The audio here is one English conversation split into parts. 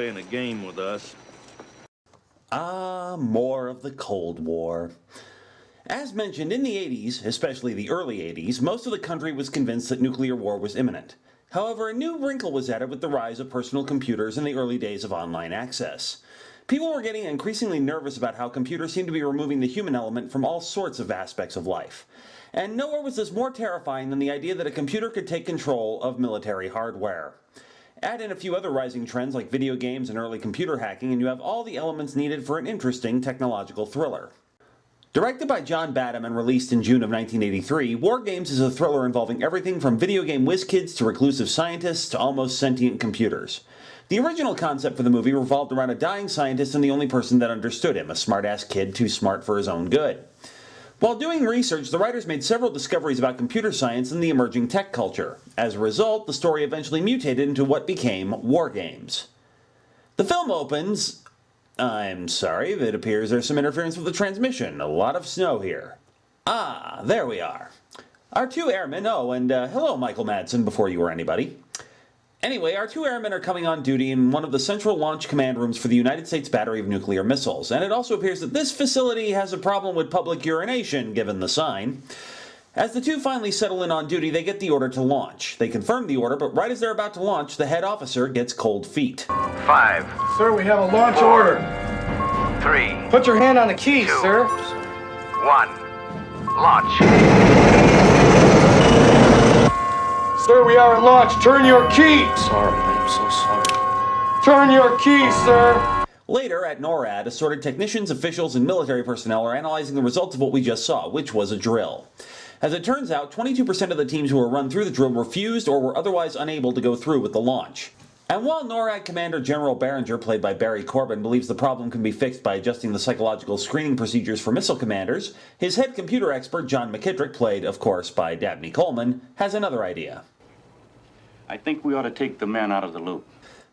playing a game with us. Ah, more of the Cold War. As mentioned, in the 80s, especially the early 80s, most of the country was convinced that nuclear war was imminent. However, a new wrinkle was added with the rise of personal computers in the early days of online access. People were getting increasingly nervous about how computers seemed to be removing the human element from all sorts of aspects of life. And nowhere was this more terrifying than the idea that a computer could take control of military hardware. Add in a few other rising trends like video games and early computer hacking, and you have all the elements needed for an interesting technological thriller. Directed by John Badham and released in June of 1983, WarGames is a thriller involving everything from video game whiz kids to reclusive scientists to almost sentient computers. The original concept for the movie revolved around a dying scientist and the only person that understood him, a smart-ass kid too smart for his own good. While doing research, the writers made several discoveries about computer science and the emerging tech culture. As a result, the story eventually mutated into what became WarGames. The film opens... I'm sorry, it appears there's some interference with the transmission. A lot of snow here. Ah, there we are. Our two airmen, hello Michael Madsen before you were anybody. Anyway, our two airmen are coming on duty in one of the central launch command rooms for the United States battery of nuclear missiles, and it also appears that this facility has a problem with public urination, given the sign. As the two finally settle in on duty, they get the order to launch. They confirm the order, but right as they're about to launch, the head officer gets cold feet. 5. Sir, we have a launch 4, order. 3. Put your hand on the keys, 2, sir. 1. Launch. Sir, we are at launch. Turn your key. Sorry, I'm so sorry. Turn your key, sir. Later, at NORAD, assorted technicians, officials, and military personnel are analyzing the results of what we just saw, which was a drill. As it turns out, 22% of the teams who were run through the drill refused or were otherwise unable to go through with the launch. And while NORAD Commander General Behringer, played by Barry Corbin, believes the problem can be fixed by adjusting the psychological screening procedures for missile commanders, his head computer expert, John McKittrick, played, of course, by Dabney Coleman, has another idea. I think we ought to take the men out of the loop.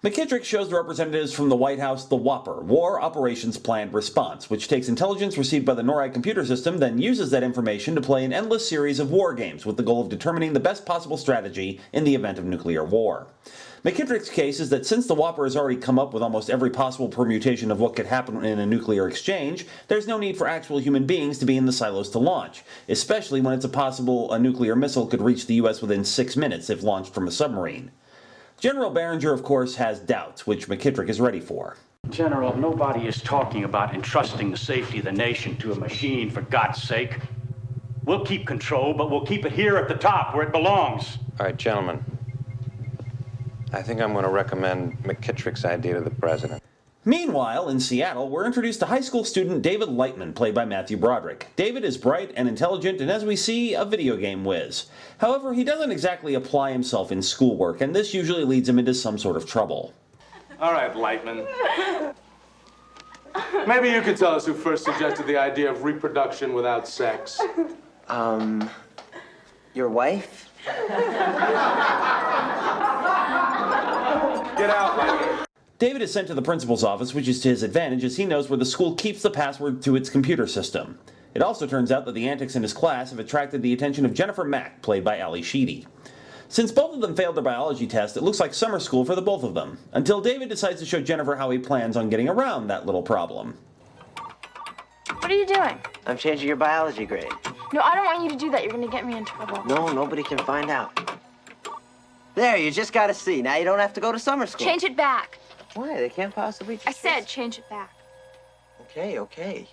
McKittrick shows the representatives from the White House the Whopper, War Operations Planned Response, which takes intelligence received by the NORAD computer system, then uses that information to play an endless series of war games with the goal of determining the best possible strategy in the event of nuclear war. McKittrick's case is that since the Whopper has already come up with almost every possible permutation of what could happen in a nuclear exchange, there's no need for actual human beings to be in the silos to launch, especially when it's possible a nuclear missile could reach the US within 6 minutes if launched from a submarine. General Behringer, of course, has doubts, which McKittrick is ready for. General, nobody is talking about entrusting the safety of the nation to a machine, for God's sake. We'll keep control, but we'll keep it here at the top, where it belongs. All right, gentlemen. I think I'm going to recommend McKittrick's idea to the president. Meanwhile, in Seattle, we're introduced to high school student David Lightman, played by Matthew Broderick. David is bright and intelligent, and as we see, a video game whiz. However, he doesn't exactly apply himself in schoolwork, and this usually leads him into some sort of trouble. All right, Lightman. Maybe you could tell us who first suggested the idea of reproduction without sex. Your wife? Get out, Lightman. David is sent to the principal's office, which is to his advantage as he knows where the school keeps the password to its computer system. It also turns out that the antics in his class have attracted the attention of Jennifer Mack, played by Ali Sheedy. Since both of them failed their biology test, it looks like summer school for the both of them, until David decides to show Jennifer how he plans on getting around that little problem. What are you doing? I'm changing your biology grade. No, I don't want you to do that. You're going to get me in trouble. No, nobody can find out. There, you just got a C. Now you don't have to go to summer school. Change it back. Why? They can't possibly just... I said change it back. Okay.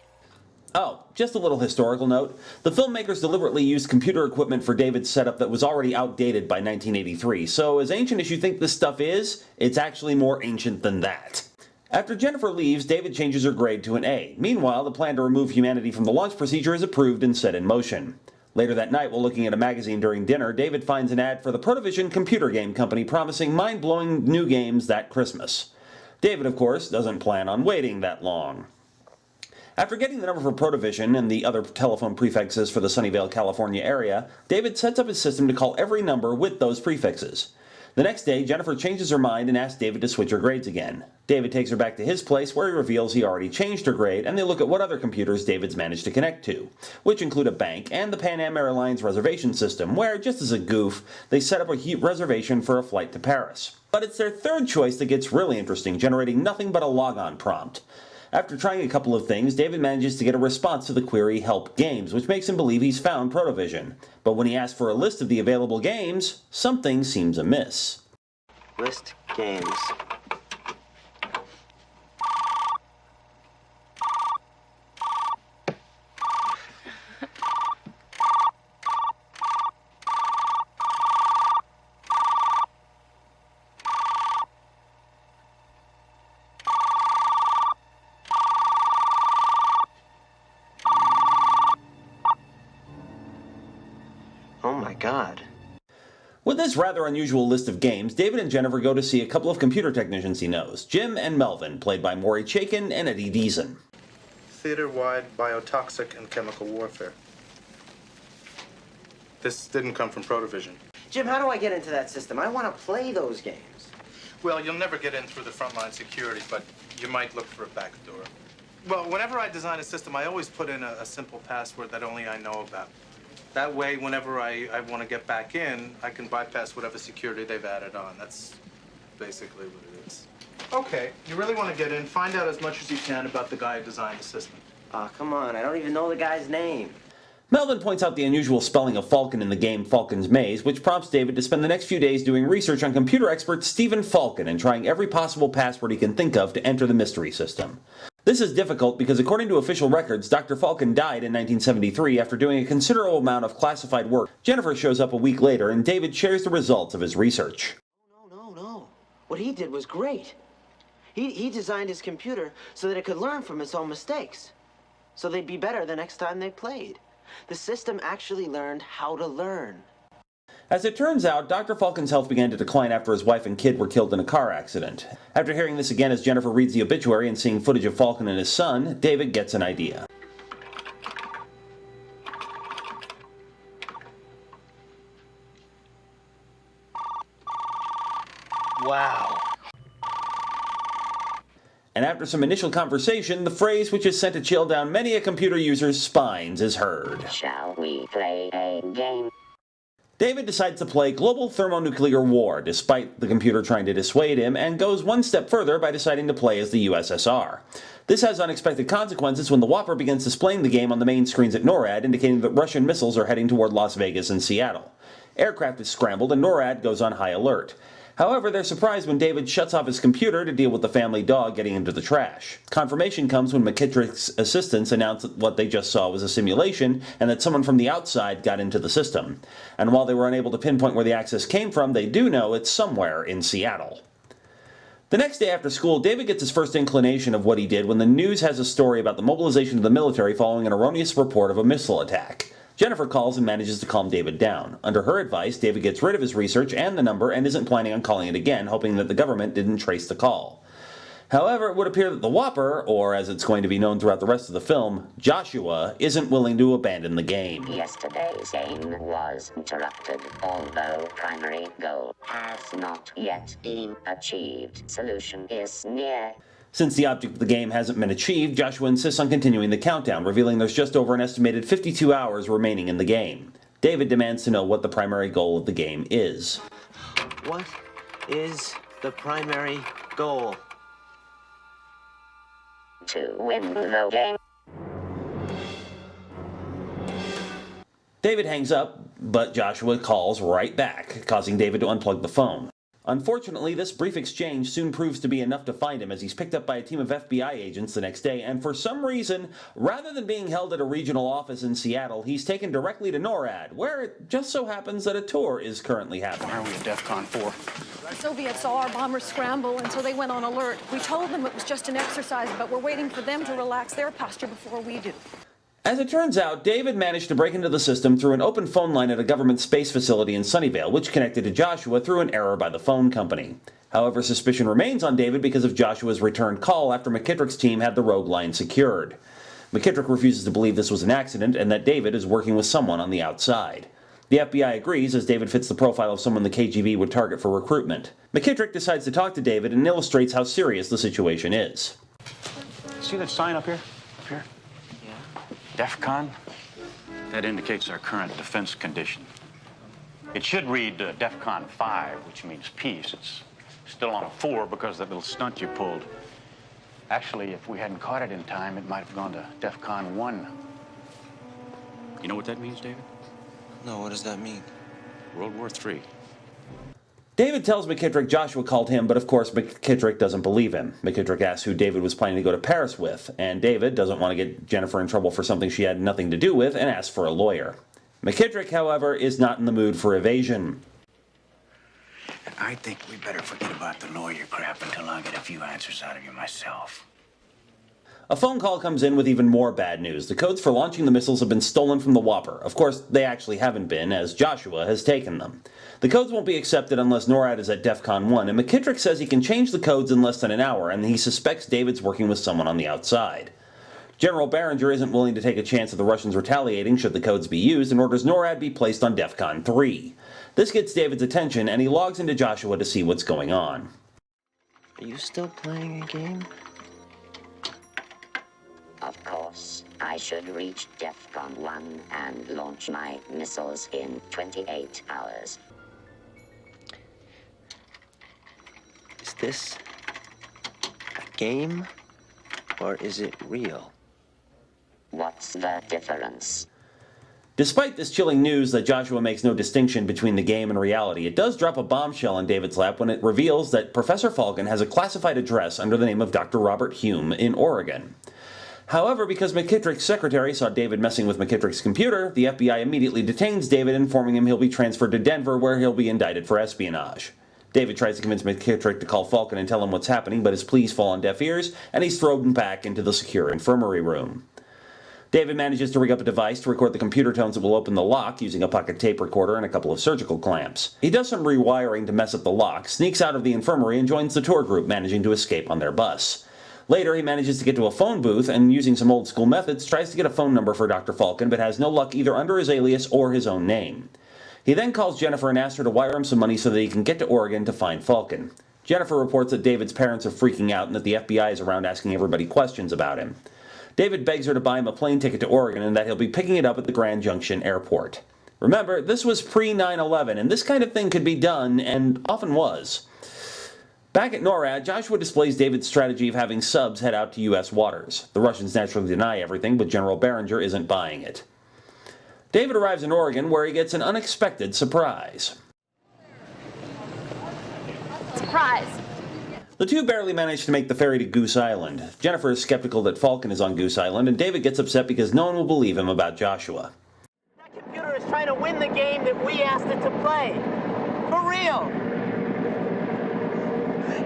Oh, just a little historical note. The filmmakers deliberately used computer equipment for David's setup that was already outdated by 1983, so as ancient as you think this stuff is, it's actually more ancient than that. After Jennifer leaves, David changes her grade to an A. Meanwhile, the plan to remove humanity from the launch procedure is approved and set in motion. Later that night, while looking at a magazine during dinner, David finds an ad for the Protovision computer game company promising mind-blowing new games that Christmas. David, of course, doesn't plan on waiting that long. After getting the number for Protovision and the other telephone prefixes for the Sunnyvale, California area, David sets up his system to call every number with those prefixes. The next day, Jennifer changes her mind and asks David to switch her grades again. David takes her back to his place where he reveals he already changed her grade, and they look at what other computers David's managed to connect to, which include a bank and the Pan Am Airlines reservation system, where, just as a goof, they set up a reservation for a flight to Paris. But it's their third choice that gets really interesting, generating nothing but a logon prompt. After trying a couple of things, David manages to get a response to the query Help Games, which makes him believe he's found Protovision. But when he asks for a list of the available games, something seems amiss. List games. Oh my God. With this rather unusual list of games, David and Jennifer go to see a couple of computer technicians he knows, Jim and Melvin, played by Maury Chaykin and Eddie Deason. Theater-wide biotoxic and chemical warfare. This didn't come from Protovision. Jim, how do I get into that system? I want to play those games. Well, you'll never get in through the frontline security, but you might look for a back door. Well, whenever I design a system, I always put in a simple password that only I know about. That way, whenever I want to get back in, I can bypass whatever security they've added on. That's basically what it is. Okay, you really want to get in, find out as much as you can about the guy who designed the system. Aw, come on, I don't even know the guy's name. Melvin points out the unusual spelling of Falcon in the game Falcon's Maze, which prompts David to spend the next few days doing research on computer expert Stephen Falcon and trying every possible password he can think of to enter the mystery system. This is difficult because according to official records, Dr. Falcon died in 1973 after doing a considerable amount of classified work. Jennifer shows up a week later and David shares the results of his research. No. What he did was great. He designed his computer so that it could learn from its own mistakes. So they'd be better the next time they played. The system actually learned how to learn. As it turns out, Dr. Falcon's health began to decline after his wife and kid were killed in a car accident. After hearing this again as Jennifer reads the obituary and seeing footage of Falcon and his son, David gets an idea. Wow. And after some initial conversation, the phrase which has sent a chill down many a computer user's spines is heard. Shall we play a game? David decides to play Global Thermonuclear War, despite the computer trying to dissuade him, and goes one step further by deciding to play as the USSR. This has unexpected consequences when the Whopper begins displaying the game on the main screens at NORAD, indicating that Russian missiles are heading toward Las Vegas and Seattle. Aircraft is scrambled and NORAD goes on high alert. However, they're surprised when David shuts off his computer to deal with the family dog getting into the trash. Confirmation comes when McKittrick's assistants announce that what they just saw was a simulation and that someone from the outside got into the system. And while they were unable to pinpoint where the access came from, they do know it's somewhere in Seattle. The next day after school, David gets his first inclination of what he did when the news has a story about the mobilization of the military following an erroneous report of a missile attack. Jennifer calls and manages to calm David down. Under her advice, David gets rid of his research and the number and isn't planning on calling it again, hoping that the government didn't trace the call. However, it would appear that the Whopper, or as it's going to be known throughout the rest of the film, Joshua, isn't willing to abandon the game. Yesterday's game was interrupted, although primary goal has not yet been achieved. Solution is near. Since the object of the game hasn't been achieved, Joshua insists on continuing the countdown, revealing there's just over an estimated 52 hours remaining in the game. David demands to know what the primary goal of the game is. What is the primary goal? To win the game. David hangs up, but Joshua calls right back, causing David to unplug the phone. Unfortunately, this brief exchange soon proves to be enough to find him as he's picked up by a team of FBI agents the next day, and for some reason, rather than being held at a regional office in Seattle, he's taken directly to NORAD, where it just so happens that a tour is currently happening. Why are we at DEFCON 4? The Soviets saw our bombers scramble, and so they went on alert. We told them it was just an exercise, but we're waiting for them to relax their posture before we do. As it turns out, David managed to break into the system through an open phone line at a government space facility in Sunnyvale, which connected to Joshua through an error by the phone company. However, suspicion remains on David because of Joshua's returned call after McKittrick's team had the rogue line secured. McKittrick refuses to believe this was an accident and that David is working with someone on the outside. The FBI agrees as David fits the profile of someone the KGB would target for recruitment. McKittrick decides to talk to David and illustrates how serious the situation is. See that sign up here? Up here? Yeah. DEFCON? That indicates our current defense condition. It should read DEFCON 5, which means peace. It's still on a 4 because of that little stunt you pulled. Actually, if we hadn't caught it in time, it might have gone to DEFCON 1. You know what that means, David? No, what does that mean? World War III. David tells McKittrick Joshua called him, but of course McKittrick doesn't believe him. McKittrick asks who David was planning to go to Paris with, and David doesn't want to get Jennifer in trouble for something she had nothing to do with and asks for a lawyer. McKittrick, however, is not in the mood for evasion. I think we better forget about the lawyer crap until I get a few answers out of you myself. A phone call comes in with even more bad news. The codes for launching the missiles have been stolen from the Whopper. Of course, they actually haven't been, as Joshua has taken them. The codes won't be accepted unless NORAD is at DEFCON 1, and McKittrick says he can change the codes in less than an hour, and he suspects David's working with someone on the outside. General Barringer isn't willing to take a chance of the Russians retaliating should the codes be used, and orders NORAD be placed on DEFCON 3. This gets David's attention, and he logs into Joshua to see what's going on. Are you still playing a game? Of course, I should reach DEFCON 1 and launch my missiles in 28 hours. Is this a game, or is it real? What's the difference? Despite this chilling news that Joshua makes no distinction between the game and reality, it does drop a bombshell in David's lap when it reveals that Professor Falcon has a classified address under the name of Dr. Robert Hume in Oregon. However, because McKittrick's secretary saw David messing with McKittrick's computer, the FBI immediately detains David, informing him he'll be transferred to Denver, where he'll be indicted for espionage. David tries to convince McKittrick to call Falcon and tell him what's happening, but his pleas fall on deaf ears, and he's thrown back into the secure infirmary room. David manages to rig up a device to record the computer tones that will open the lock using a pocket tape recorder and a couple of surgical clamps. He does some rewiring to mess up the lock, sneaks out of the infirmary, and joins the tour group, managing to escape on their bus. Later, he manages to get to a phone booth and, using some old-school methods, tries to get a phone number for Dr. Falcon, but has no luck either under his alias or his own name. He then calls Jennifer and asks her to wire him some money so that he can get to Oregon to find Falcon. Jennifer reports that David's parents are freaking out and that the FBI is around asking everybody questions about him. David begs her to buy him a plane ticket to Oregon and that he'll be picking it up at the Grand Junction Airport. Remember, this was pre-9/11, and this kind of thing could be done, and often was. Back at NORAD, Joshua displays David's strategy of having subs head out to U.S. waters. The Russians naturally deny everything, but General Barringer isn't buying it. David arrives in Oregon, where he gets an unexpected surprise. Surprise! The two barely manage to make the ferry to Goose Island. Jennifer is skeptical that Falcon is on Goose Island, and David gets upset because no one will believe him about Joshua. That computer is trying to win the game that we asked it to play. For real!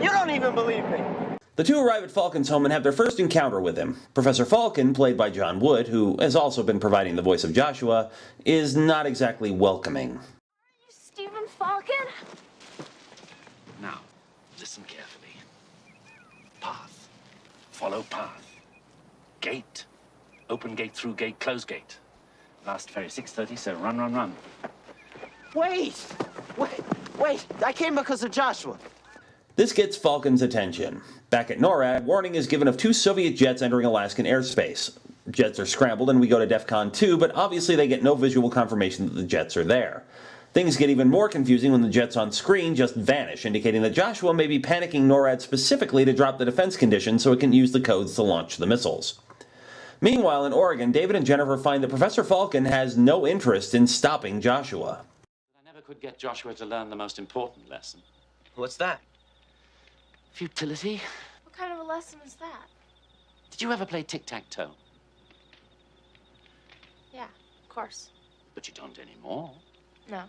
You don't even believe me. The two arrive at Falcon's home and have their first encounter with him. Professor Falcon, played by John Wood, who has also been providing the voice of Joshua, is not exactly welcoming. Are you Stephen Falcon? Now, listen carefully. Path. Follow path. Gate. Open gate, through gate, close gate. Last ferry 6:30, so run, run, run. Wait! I came because of Joshua. This gets Falcon's attention. Back at NORAD, warning is given of two Soviet jets entering Alaskan airspace. Jets are scrambled and we go to DEFCON 2, but obviously they get no visual confirmation that the jets are there. Things get even more confusing when the jets on screen just vanish, indicating that Joshua may be panicking NORAD specifically to drop the defense condition so it can use the codes to launch the missiles. Meanwhile, in Oregon, David and Jennifer find that Professor Falcon has no interest in stopping Joshua. I never could get Joshua to learn the most important lesson. What's that? Futility? What kind of a lesson is that? Did you ever play tic-tac-toe? Yeah, of course. But you don't anymore. No.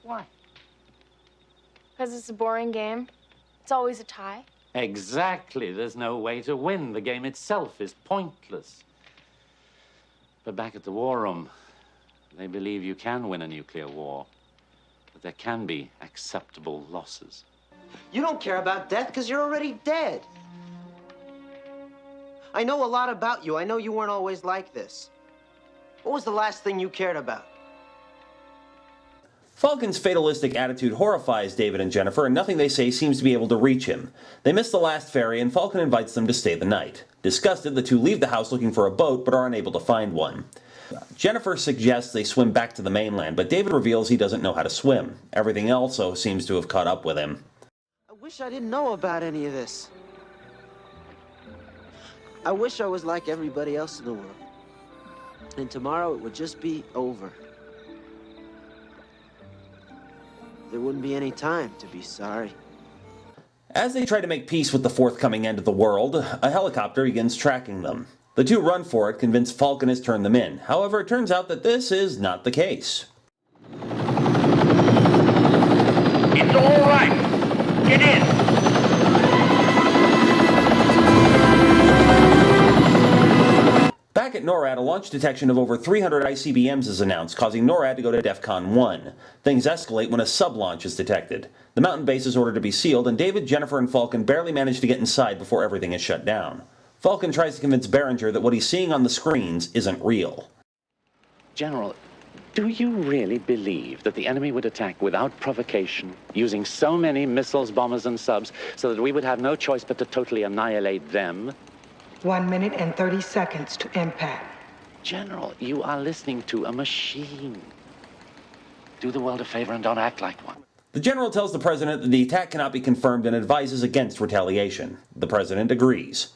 Why? Because it's a boring game. It's always a tie. Exactly. There's no way to win. The game itself is pointless. But back at the war room, they believe you can win a nuclear war. But there can be acceptable losses. You don't care about death because you're already dead. I know a lot about you. I know you weren't always like this. What was the last thing you cared about? Falcon's fatalistic attitude horrifies David and Jennifer, and nothing they say seems to be able to reach him. They miss the last ferry, and Falcon invites them to stay the night. Disgusted, the two leave the house looking for a boat, but are unable to find one. Jennifer suggests they swim back to the mainland, but David reveals he doesn't know how to swim. Everything also seems to have caught up with him. I wish I didn't know about any of this. I wish I was like everybody else in the world. And tomorrow it would just be over. There wouldn't be any time to be sorry. As they try to make peace with the forthcoming end of the world, a helicopter begins tracking them. The two run for it, convinced Falcon has turned them in. However, it turns out that this is not the case. It's all right. Get in. Back at NORAD, a launch detection of over 300 ICBMs is announced, causing NORAD to go to DEFCON 1. Things escalate when a sub-launch is detected. The mountain base is ordered to be sealed, and David, Jennifer, and Falcon barely manage to get inside before everything is shut down. Falcon tries to convince Berenger that what he's seeing on the screens isn't real. General, do you really believe that the enemy would attack without provocation, using so many missiles, bombers, and subs, so that we would have no choice but to totally annihilate them? 1 minute and 30 seconds to impact. General, you are listening to a machine. Do the world a favor and don't act like one. The general tells the president that the attack cannot be confirmed and advises against retaliation. The president agrees.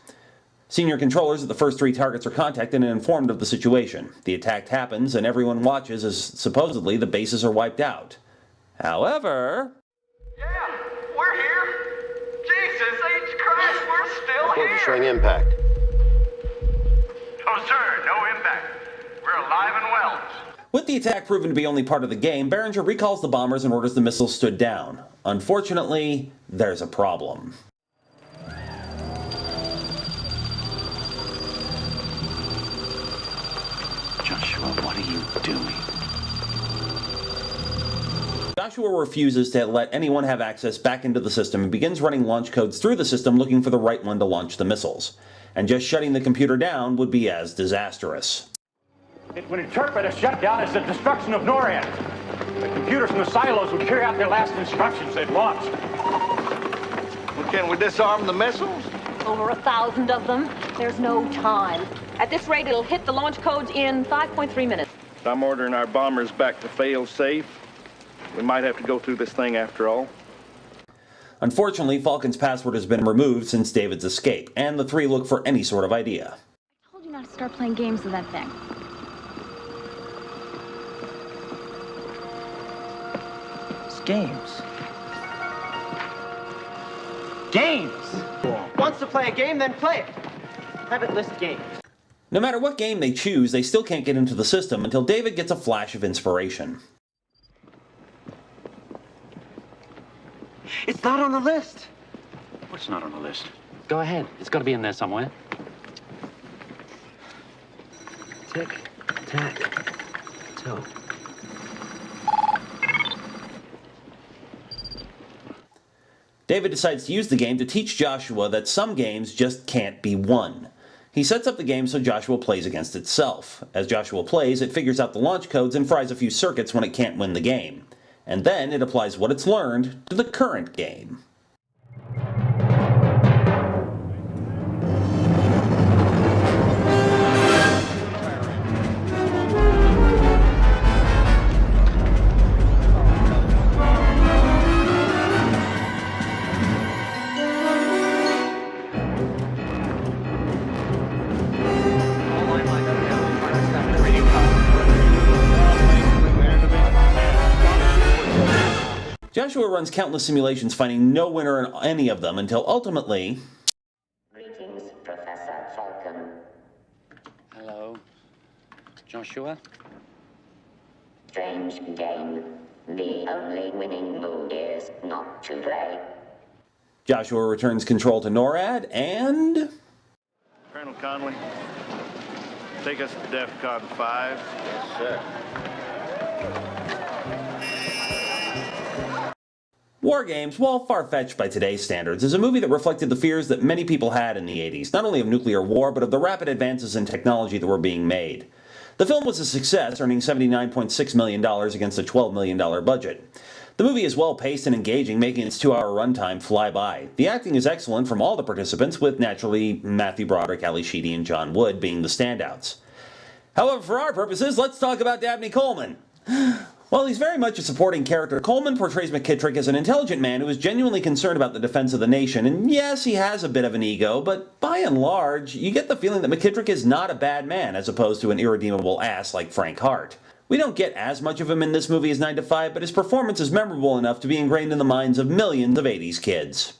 Senior controllers at the first three targets are contacted and informed of the situation. The attack happens, and everyone watches as supposedly the bases are wiped out. However... Yeah, we're here. Jesus H. Christ, we're still here. Showing impact. No, sir, no impact. We're alive and well. With the attack proven to be only part of the game, Berenger recalls the bombers and orders the missiles stood down. Unfortunately, there's a problem. Joshua, what are you doing? Joshua refuses to let anyone have access back into the system and begins running launch codes through the system looking for the right one to launch the missiles. And just shutting the computer down would be as disastrous. It would interpret a shutdown as the destruction of NORAD. The computers in the silos would carry out their last instructions they'd launched. Well, can we disarm the missiles? Over 1,000 of them. There's no time. At this rate, it'll hit the launch codes in 5.3 minutes. I'm ordering our bombers back to fail safe. We might have to go through this thing after all. Unfortunately, Falcon's password has been removed since David's escape, and the three look for any sort of idea. I told you not to start playing games with that thing. It's games. Games! Wants to play a game, then play it. Have it list games. No matter what game they choose, they still can't get into the system until David gets a flash of inspiration. It's not on the list. What's not on the list? Go ahead. It's got to be in there somewhere. Tick, tack, toe. David decides to use the game to teach Joshua that some games just can't be won. He sets up the game so Joshua plays against itself. As Joshua plays, it figures out the launch codes and fries a few circuits when it can't win the game. And then it applies what it's learned to the current game. Joshua runs countless simulations, finding no winner in any of them, until ultimately... Greetings, Professor Falcon. Hello, Joshua? Strange game. The only winning move is not to play. Joshua returns control to NORAD, and... Colonel Conley, take us to DEFCON 5. Yes, sir. WarGames, while far-fetched by today's standards, is a movie that reflected the fears that many people had in the 80s, not only of nuclear war, but of the rapid advances in technology that were being made. The film was a success, earning $79.6 million against a $12 million budget. The movie is well-paced and engaging, making its 2-hour runtime fly by. The acting is excellent from all the participants, with naturally Matthew Broderick, Ali Sheedy, and John Wood being the standouts. However, for our purposes, let's talk about Dabney Coleman. While he's very much a supporting character, Coleman portrays McKittrick as an intelligent man who is genuinely concerned about the defense of the nation, and yes, he has a bit of an ego, but by and large, you get the feeling that McKittrick is not a bad man, as opposed to an irredeemable ass like Frank Hart. We don't get as much of him in this movie as 9 to 5, but his performance is memorable enough to be ingrained in the minds of millions of 80s kids.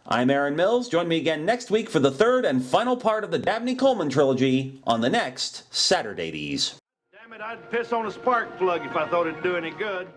I'm Aaron Mills. Join me again next week for the third and final part of the Dabney Coleman trilogy on the next Saturd80s. Damn it, I'd piss on a spark plug if I thought it'd do any good.